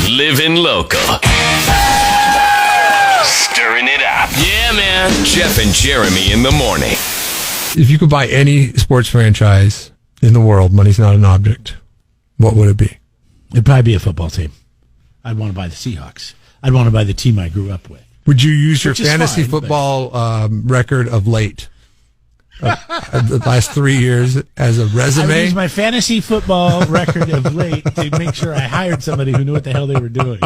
Living local. Stirring it up. Yeah, man. Jeff and Jeremy in the morning. If you could buy any sports franchise in the world, money's not an object, what would it be? It'd probably be a football team. I'd want to buy the Seahawks. I'd want to buy the team I grew up with. Would you use your Which is fantasy fine, football record of late, the last 3 years, as a I would resume? use my fantasy football record of late to make sure I hired somebody who knew what the hell they were doing.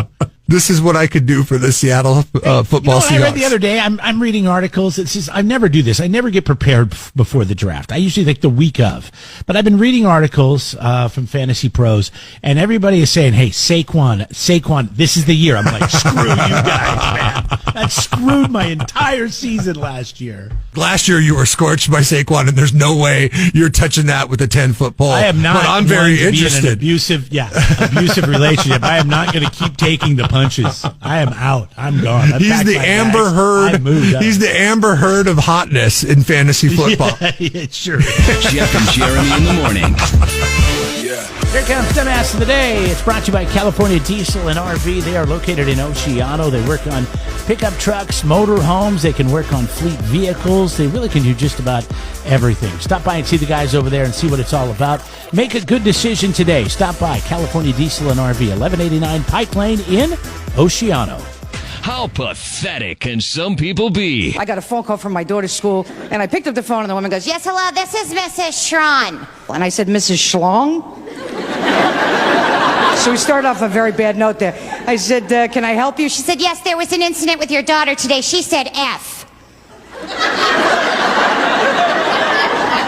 This is what I could do for the Seattle football You know what I read Seahawks. the other day? I'm reading articles. It's just, I never do this. I never get prepared before the draft. I usually like the week of. But I've been reading articles from Fantasy Pros, and everybody is saying, hey, Saquon, this is the year. I'm like, screw you guys, man. That screwed my entire season last year. Last year you were scorched by Saquon, and there's no way you're touching that with a 10-foot pole. I am not. But I'm very going to be in interested. an abusive relationship. I am not going to keep taking the punches. I am out. I'm gone. I've He's packed the my Amber bags. Heard. I've moved on. He's the Amber Heard of hotness in fantasy football. Yeah, sure. Jeff and Jeremy in the morning. Here comes Dumbass of the Day. It's brought to you by California Diesel and RV. They are located in Oceano. They work on pickup trucks, motor homes. They can work on fleet vehicles. They really can do just about everything. Stop by and see the guys over there and see what it's all about. Make a good decision today. Stop by California Diesel and RV, 1189 Pike Lane in Oceano. How pathetic can some people be? I got a phone call from my daughter's school, and I picked up the phone, and the woman goes, "Yes, hello, this is Mrs. Schron." And I said, "Mrs. Schlong?" So we started off a very bad note there. I said, "Can I help you?" She said, yes, there was an incident with your daughter today. She said F.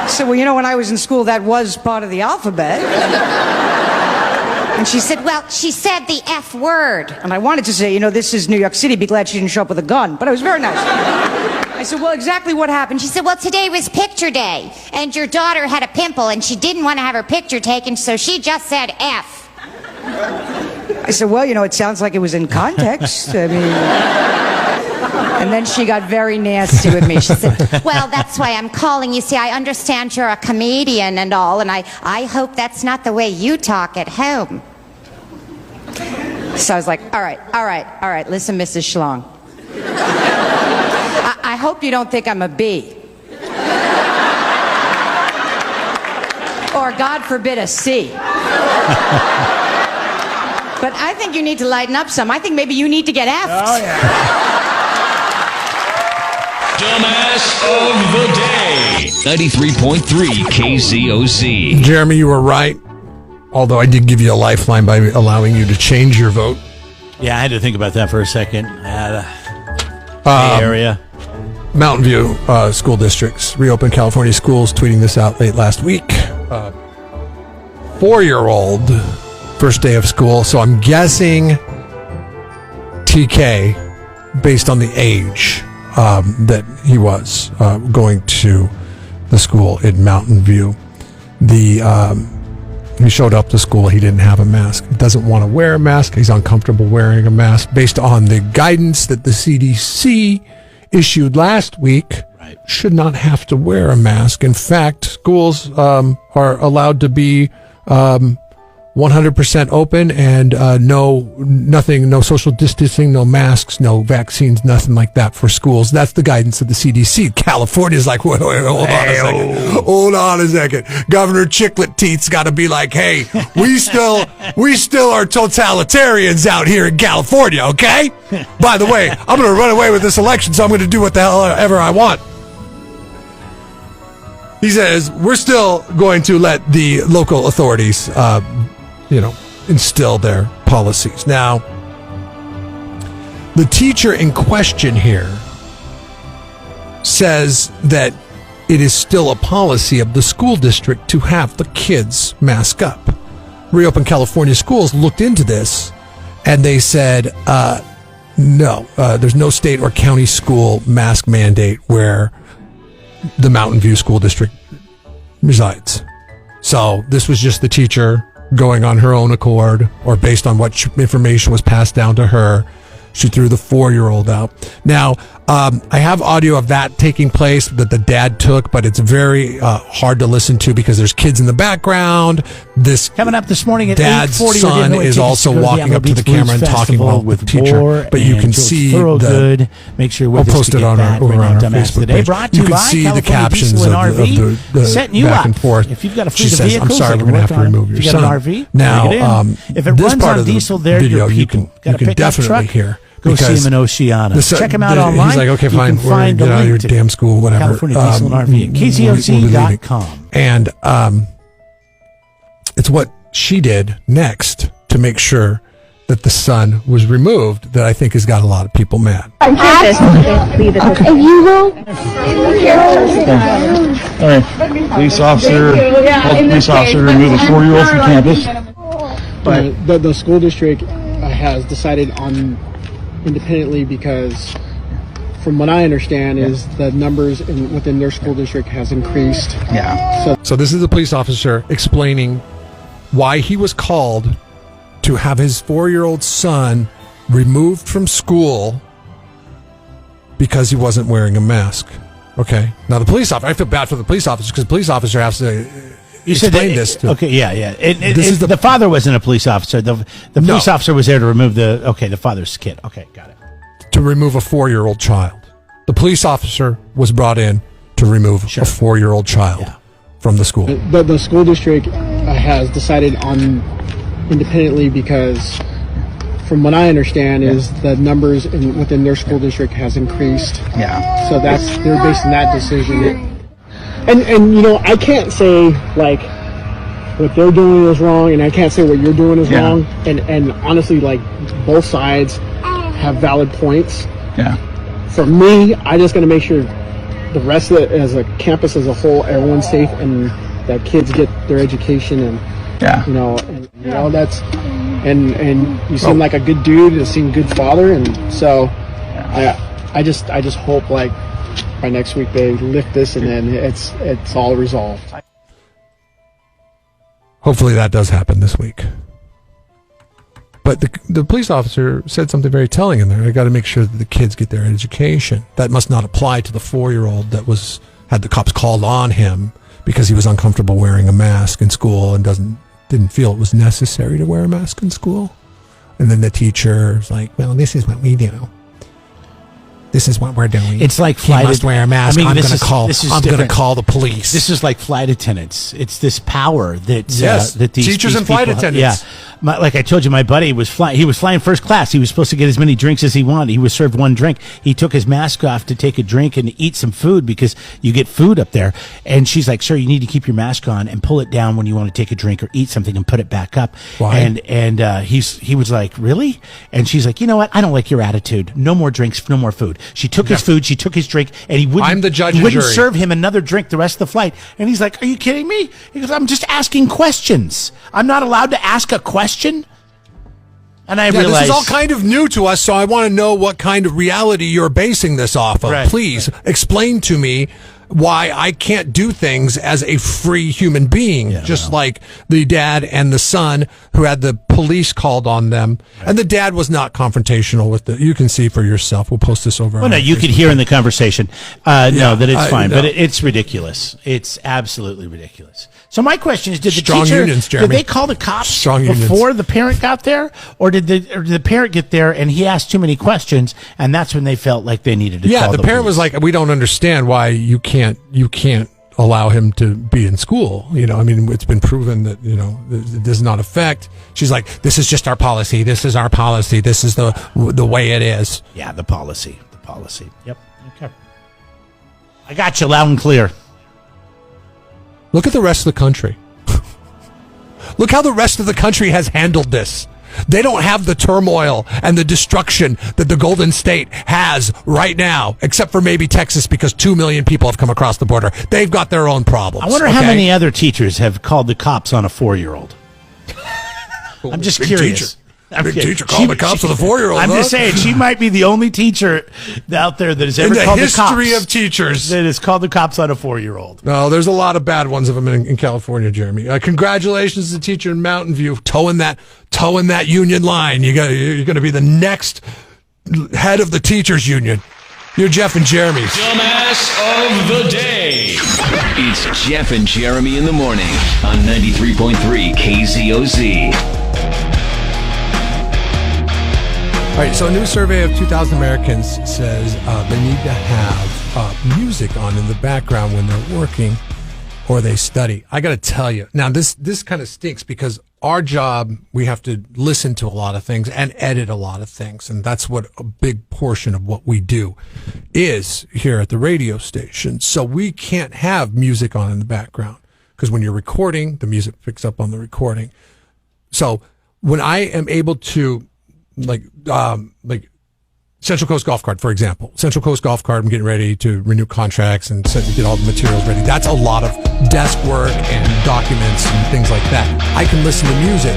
So, well, you know, when I was in school, that was part of the alphabet. And she said, well, she said the F word. And I wanted to say, you know, this is New York City. Be glad she didn't show up with a gun. But it was very nice. I said, well, exactly what happened? She said, well, today was picture day, and your daughter had a pimple, and she didn't want to have her picture taken, so she just said F. I said, well, you know, it sounds like it was in context. I mean... And then she got very nasty with me. She said, well, that's why I'm calling. You see, I understand you're a comedian and all, and I hope that's not the way you talk at home. So I was like, all right, listen, Mrs. Schlong. I hope you don't think I'm a B. Or, God forbid, a C. But I think you need to lighten up some. I think maybe you need to get F'd. Oh, yeah. Dumbass of the Day. 93.3 KZOZ. Jeremy, you were right. Although I did give you a lifeline by allowing you to change your vote. Yeah, I had to think about that for a second. Bay Area. Mountain View school districts reopened California schools, tweeting this out late last week. 4-year-old, first day of school. So I'm guessing TK, based on the age that he was going to the school in Mountain View. He showed up to school. He didn't have a mask. He doesn't want to wear a mask. He's uncomfortable wearing a mask based on the guidance that the CDC issued last week. Right. Should not have to wear a mask. In fact, schools are allowed to be 100% open and no social distancing, no masks, no vaccines, nothing like that for schools. That's the guidance of the CDC. California's like, wait, hold on a second. Governor Chiclet Teeth's got to be like, hey, we still are totalitarians out here in California, okay? By the way, I'm going to run away with this election, so I'm going to do what the hell ever I want. He says, we're still going to let the local authorities instill their policies. Now, the teacher in question here says that it is still a policy of the school district to have the kids mask up. Reopen California Schools looked into this, and they said, no, there's no state or county school mask mandate where the Mountain View School District resides. So this was just the teacher going on her own accord or based on what information was passed down to her, She threw the 4-year-old out. Now, I have audio of that taking place that the dad took, but it's very hard to listen to because there's kids in the background. This Coming up this morning at dad's 8:40, son is also walking up to the camera and talking with the teacher. But you can see the. Make sure we're I'll post it on our Facebook today. page. Brought to You you can by see the California captions Diesel of and RV, the setting you back up. and forth. If you've got a She fleet of says, vehicles, "I'm sorry, they we're going to can have to work on remove it. your If you got son." an RV, Now, bring it in. If it this runs part on of the diesel, they're video your you people. can Got a pickup definitely truck? hear. Go see because him in Oceana. Check him out online. He's like, okay, You fine, can we're find get the out of your link to damn school, whatever. California Diesel and RV at KZOZ.com. And it's what she did next to make sure that the son was removed that I think has got a lot of people mad. And you will? All right, police officer, remove a 4-year-old from campus. But the school district has decided on independently because from what I understand is the numbers within their school district has increased. Yeah. So this is the police officer explaining why he was called to have his 4-year-old son removed from school because he wasn't wearing a mask. Okay. Now the police officer, I feel bad for the police officer because the police officer has to explain this to. Okay, yeah. The father wasn't a police officer. The police officer was there to remove the father's kid. Okay, got it. To remove a 4-year-old child. The police officer was brought in to remove a 4-year-old child from the school. The school district has decided on independently because from what I understand is the numbers within their school district has increased. Yeah. So they're basing that decision. And you know, I can't say like what they're doing is wrong and I can't say what you're doing is wrong. And honestly, like both sides have valid points. Yeah. For me, I just got to make sure the rest of it as a campus as a whole, everyone's safe and that kids get their education and you know that's and you seem like a good dude and seem good father and so I just hope like by next week they lift this and then it's all resolved. Hopefully that does happen this week. But the police officer said something very telling in there. I got to make sure that the kids get their education. That must not apply to the 4-year-old that had the cops called on him because he was uncomfortable wearing a mask in school and didn't feel it was necessary to wear a mask in school. And then the teacher was like, "Well, this is what we do. This is what we're doing. It's like he must wear a mask. I'm going to call the police." This is like flight attendants. It's this power that that these teachers and flight attendants. Yeah, like I told you, my buddy was flying. He was flying first class. He was supposed to get as many drinks as he wanted. He was served one drink. He took his mask off to take a drink and eat some food because you get food up there. And she's like, "Sir, you need to keep your mask on and pull it down when you want to take a drink or eat something and put it back up." Why? And he was like, "Really?" And she's like, "You know what? I don't like your attitude. No more drinks. No more food." She took his food, she took his drink, and he wouldn't. I'm the judge he and wouldn't jury. serve him another drink the rest of the flight. And he's like, "Are you kidding me?" He goes, "I'm just asking questions. I'm not allowed to ask a question." And I realized this is all kind of new to us, so I want to know what kind of reality you're basing this off of. Right. Please explain to me why I can't do things as a free human being, like the dad and the son who had the police called on them. Right. And the dad was not confrontational with it. You can see for yourself. We'll post this over. Well, no, you could hear in the conversation, that it's fine, but it's ridiculous. It's absolutely ridiculous. So my question is, did they call the cops before the parent got there, or did the parent get there and he asked too many questions, and that's when they felt like they needed to call the parent was like, "We don't understand why you can't allow him to be in school. You know, I mean, it's been proven that, you know, it does not affect." She's like, "This is just our policy. This is our policy. This is the way it is." Yeah, the policy. Yep. Okay. I got you loud and clear. Look at the rest of the country. Look how the rest of the country has handled this. They don't have the turmoil and the destruction that the Golden State has right now, except for maybe Texas because 2 million people have come across the border. They've got their own problems. I wonder how many other teachers have called the cops on a 4-year-old. I'm just curious. Big teacher called the cops on the 4-year-old. I'm just saying, she might be the only teacher out there that has ever called the cops. In the history of teachers. That has called the cops on a 4-year-old. No, there's a lot of bad ones of them in California, Jeremy. Congratulations to the teacher in Mountain View, towing that Union line. You're going to be the next head of the teachers union. You're Jeff and Jeremy. Dumbass of the day. It's Jeff and Jeremy in the morning on 93.3 KZOZ. All right, so a new survey of 2,000 Americans says they need to have music on in the background when they're working or they study. I got to tell you, now this kind of stinks because our job, we have to listen to a lot of things and edit a lot of things. And that's what a big portion of what we do is here at the radio station. So we can't have music on in the background because when you're recording, the music picks up on the recording. So when I am able to, like Central Coast Golf Card, for example. Central Coast Golf Card, I'm getting ready to renew contracts and get all the materials ready. That's a lot of desk work and documents and things like that. I can listen to music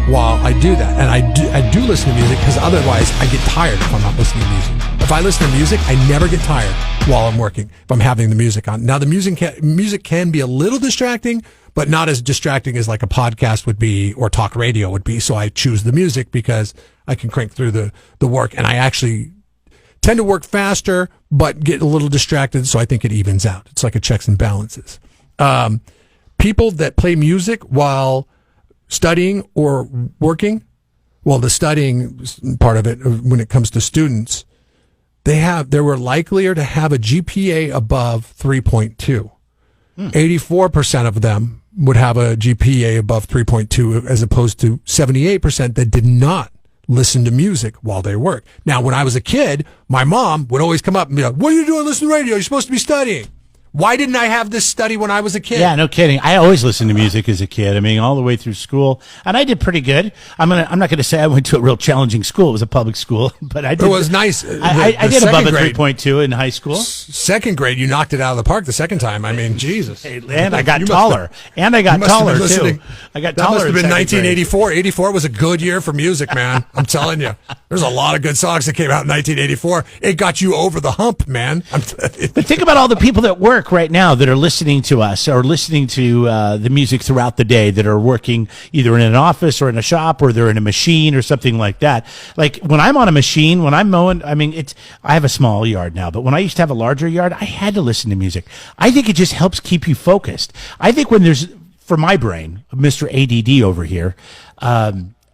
while I do that. And I do listen to music because otherwise I get tired if I'm not listening to music. If I listen to music, I never get tired while I'm working if I'm having the music on. Now, the music can be a little distracting, but not as distracting as like a podcast would be or talk radio would be. So I choose the music because I can crank through the work, and I actually tend to work faster, but get a little distracted. So I think it evens out. It's like a checks and balances. People that play music while studying or working, well, the studying part of it, when it comes to students, they were likelier to have a GPA above 3.2. 84% of them would have a GPA above 3.2 as opposed to 78% that did not listen to music while they work. Now, when I was a kid, my mom would always come up and be like, what are you doing listening to radio? You're supposed to be studying. Why didn't I have this study when I was a kid? Yeah, no kidding. I always listened to music as a kid. I mean, all the way through school, and I did pretty good. I'm not gonna say I went to a real challenging school. It was a public school, but I did. It was nice. I did above a 3.2 in high school. Second grade, you knocked it out of the park the second time. I mean, Jesus. And I got taller. And I got taller too. I got taller. That must have been 1984. 84 was a good year for music, man. I'm telling you. There's a lot of good songs that came out in 1984. It got you over the hump, man. But think about all the people that work right now that are listening to us or listening to the music throughout the day, that are working either in an office or in a shop or they're in a machine or something like that. Like when I'm on a machine, when I'm mowing, I mean, I have a small yard now, but when I used to have a larger yard, I had to listen to music. I think it just helps keep you focused. I think when there's, for my brain, Mr. ADD over here,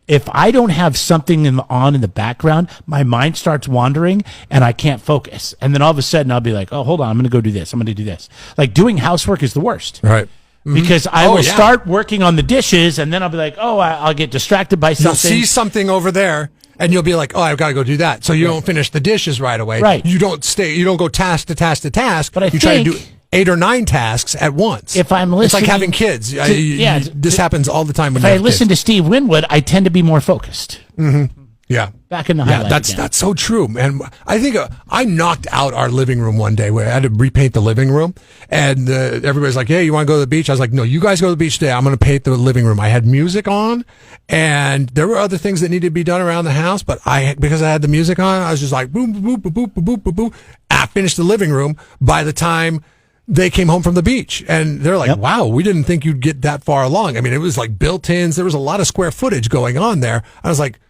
if I don't have something on in the background, my mind starts wandering and I can't focus. And then all of a sudden I'll be like, oh, hold on, I'm going to go do this. I'm going to do this. Like doing housework is the worst. Right. Mm-hmm. Because I will start working on the dishes and then I'll be like, oh, I'll get distracted by something. You'll see something over there and you'll be like, oh, I've got to go do that. So you don't finish the dishes right away. Right. You don't go task to task to task. But you try to do 8 or 9 tasks at once. If I'm listening, it's like having kids. This happens all the time when if you I have listen kids. to Steve Winwood, I tend to be more focused. Mm-hmm. Yeah. Back in the highlight again. That's so true, man. I think I knocked out our living room one day where I had to repaint the living room, and everybody's like, "Hey, you want to go to the beach?" I was like, "No, you guys go to the beach today. I'm going to paint the living room." I had music on, and there were other things that needed to be done around the house, but because I had the music on, I was just like, boom, boom, boom, boom, boom, boom, boom, boom. I finished the living room by the time they came home from the beach, and they're like, wow, we didn't think you'd get that far along. I mean, it was like built-ins. There was a lot of square footage going on there. I was like,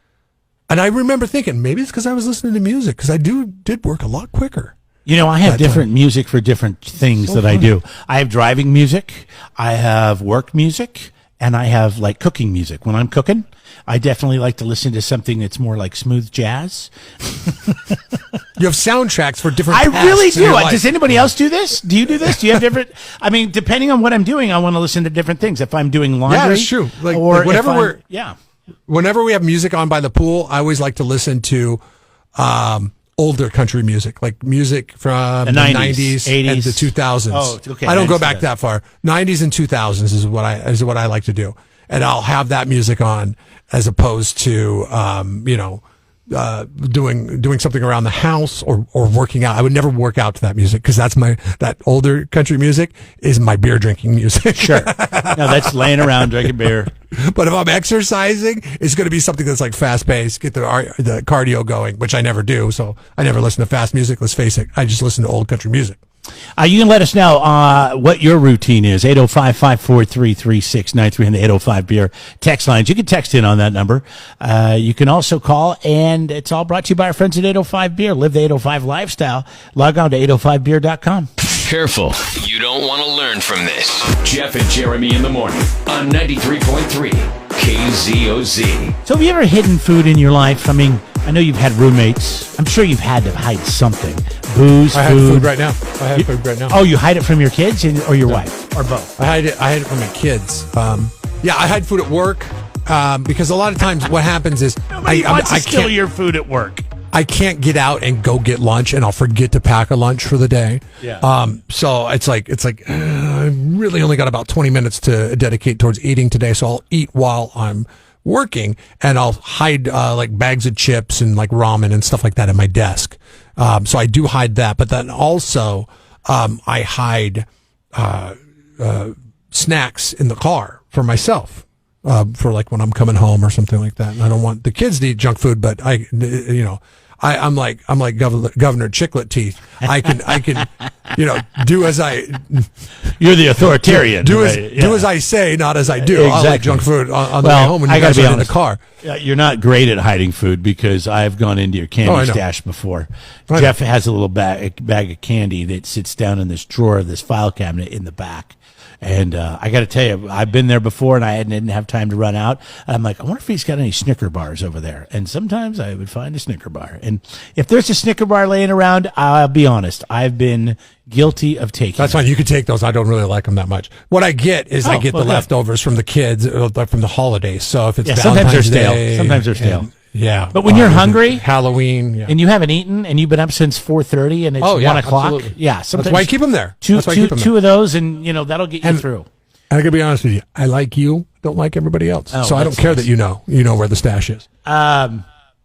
and I remember thinking, maybe it's because I was listening to music, because I did work a lot quicker. You know, I have different music for different things that I do. I have driving music, I have work music, and I have like cooking music. When I'm cooking, I definitely like to listen to something that's more like smooth jazz. You have soundtracks for different I really do. Does anybody else do this? Do you do this? Do you have different? I mean, depending on what I'm doing, I want to listen to different things. If I'm doing laundry. Yeah, that's true. Or whenever whenever we have music on by the pool, I always like to listen to older country music, like music from the 90s 80s. And the 2000s. Oh, okay. I don't go back that far. 90s and 2000s is what I like to do. And I'll have that music on as opposed to, doing something around the house or working out. I would never work out to that music because that older country music is my beer drinking music. Sure. No, that's laying around drinking beer. But if I'm exercising, it's going to be something that's like fast paced, get the cardio going, which I never do. So I never listen to fast music. Let's face it. I just listen to old country music. You can let us know what your routine is. 805-543-3693 in the 805 Beer text lines. You can text in on that number. You can also call, and it's all brought to you by our friends at 805 Beer. Live the 805 lifestyle. Log on to 805beer.com. Careful. You don't want to learn from this. Jeff and Jeremy in the morning on 93.3 KZOZ. So have you ever hidden food in your life? I mean, I know you've had roommates. I'm sure you've had to hide something. Booze, I have food right now. I have food right now. Oh, you hide it from your kids or your wife? Or both? I hide it from my kids. I hide food at work because a lot of times what happens is Nobody wants to steal your food at work. I can't get out and go get lunch, and I'll forget to pack a lunch for the day. Yeah. So it's like I really only got about 20 minutes to dedicate towards eating today. So I'll eat while I'm working, and I'll hide like bags of chips and like ramen and stuff like that in my desk. So I do hide that, but then also I hide snacks in the car for myself. For like when I'm coming home or something like that. And I don't want the kids to eat junk food, but I'm like Governor Chiclet Teeth. I can, do as I. You're the authoritarian. Do as I say, not as I do. Exactly. I like junk food on the way home when you guys are in the car. You're not great at hiding food because I've gone into your candy stash before. Jeff has a little bag of candy that sits down in this drawer of this file cabinet in the back. And I got to tell you, I've been there before, and I didn't have time to run out. And I'm like, I wonder if he's got any Snicker bars over there. And sometimes I would find a Snicker bar. And if there's a Snicker bar laying around, I'll be honest, I've been guilty of taking That's fine. You can take those. I don't really like them that much. What I get is I get the leftovers from the kids from the holidays. So if it's sometimes they're stale. Day, sometimes they're stale. Yeah. But when you're hungry, Halloween, and you haven't eaten, and you've been up since 4:30, and it's 1 o'clock. Absolutely. Yeah. Sometimes that's why I keep them there. Two of those, and that'll get you through. And I gotta be honest with you, I like you, don't like everybody else. So I don't care that you know where the stash is.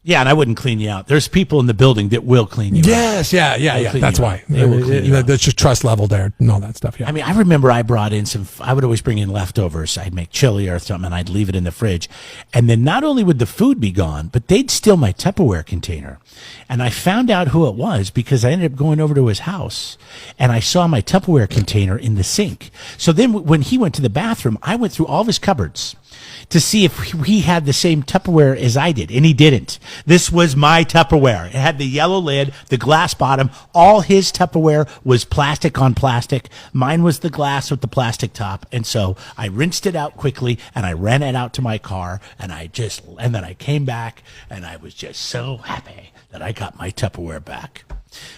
Yeah, and I wouldn't clean you out. There's people in the building that will clean you out. Yes, yeah. That's why. They will clean you out. There's just trust level there and all that stuff, yeah. I mean, I remember I brought in I would always bring in leftovers. I'd make chili or something, and I'd leave it in the fridge. And then not only would the food be gone, but they'd steal my Tupperware container. And I found out who it was because I ended up going over to his house, and I saw my Tupperware container in the sink. So then when he went to the bathroom, I went through all of his cupboards to see if he had the same Tupperware as I did, and he didn't. This was my Tupperware. It had the yellow lid, the glass bottom. All his Tupperware was plastic on plastic. Mine was the glass with the plastic top. And so I rinsed it out quickly, and I ran it out to my car, and then I came back, and I was just so happy that I got my Tupperware back.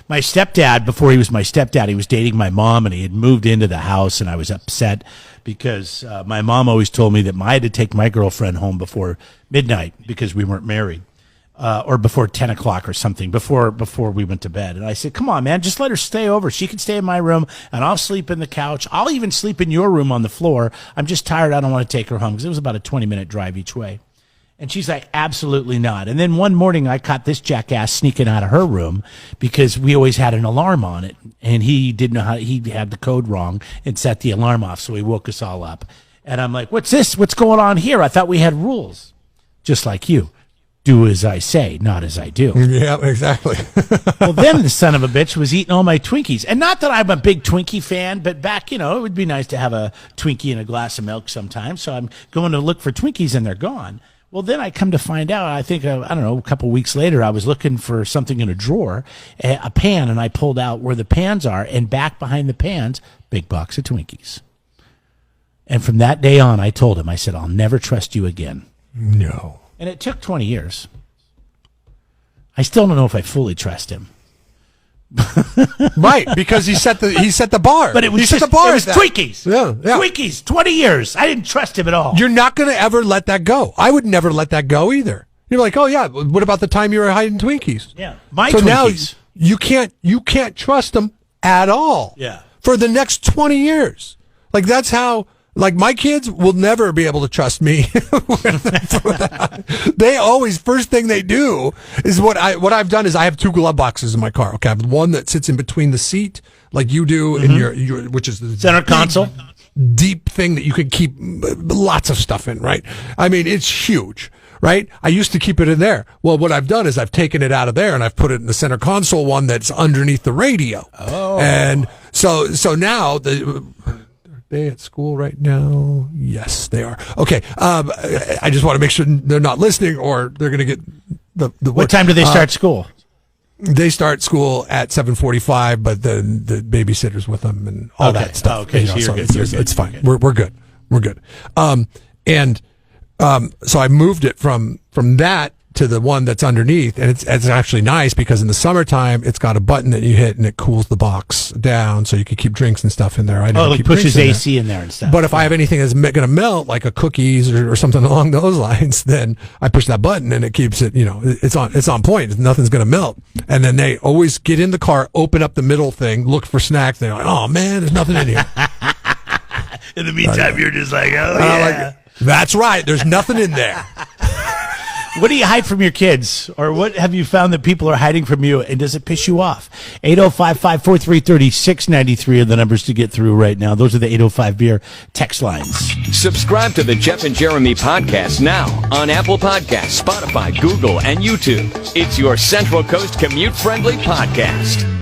My stepdad, before he was my stepdad, he was dating my mom, and he had moved into the house, and I was upset because my mom always told me that I had to take my girlfriend home before midnight because we weren't married, or before 10 o'clock or something, before we went to bed. And I said, come on, man, just let her stay over. She can stay in my room, and I'll sleep in the couch. I'll even sleep in your room on the floor. I'm just tired. I don't want to take her home because it was about a 20-minute drive each way. And she's like, absolutely not. And then one morning I caught this jackass sneaking out of her room because we always had an alarm on it. And he didn't know he had the code wrong and set the alarm off. So he woke us all up. And I'm like, what's this? What's going on here? I thought we had rules. Just like you. Do as I say, not as I do. Yeah, exactly. Well, then the son of a bitch was eating all my Twinkies. And not that I'm a big Twinkie fan, but back, it would be nice to have a Twinkie and a glass of milk sometimes. So I'm going to look for Twinkies and they're gone. Well, then I come to find out, I think, I don't know, a couple weeks later, I was looking for something in a drawer, a pan, and I pulled out where the pans are, and back behind the pans, big box of Twinkies. And from that day on, I told him, I said, I'll never trust you again. No. And it took 20 years. I still don't know if I fully trust him. Right, because he set the bar. But it was Twinkies. Yeah. Twinkies, 20 years. I didn't trust him at all. You're not going to ever let that go. I would never let that go either. You're like, oh yeah, what about the time you were hiding Twinkies? Yeah, Twinkies. Now you can't trust them at all. Yeah. For the next 20 years. Like that's how. Like, my kids will never be able to trust me. They always, first thing they do is what I've done is I have two glove boxes in my car. Okay, I have one that sits in between the seat, like you do in your which is the center console. Deep thing that you could keep lots of stuff in, right? I mean, it's huge, right? I used to keep it in there. Well, what I've done is I've taken it out of there and I've put it in the center console one that's underneath the radio. Oh. And So now are they at school right now? Yes, they are. Okay. I just want to make sure they're not listening, or they're going to get the. What time do they start school? They start school at 7:45, but the babysitter's with them and all that stuff. Okay, so you're good. It's fine. We're good. We're good. So I moved it from that to the one that's underneath, and it's actually nice because in the summertime it's got a button that you hit and it cools the box down, so you can keep drinks and stuff in there. It pushes AC in there and stuff. But if I have anything that's going to melt, like a cookies or something along those lines, then I push that button and it keeps it. It's on point. Nothing's going to melt. And then they always get in the car, open up the middle thing, look for snacks. They're like, "Oh man, there's nothing in here." In the meantime, you're just like, "Oh yeah." That's right. There's nothing in there. What do you hide from your kids? Or what have you found that people are hiding from you? And does it piss you off? 805-543-3693 are the numbers to get through right now. Those are the 805 Beer text lines. Subscribe to the Jeff and Jeremy podcast now on Apple Podcasts, Spotify, Google, and YouTube. It's your Central Coast commute-friendly podcast.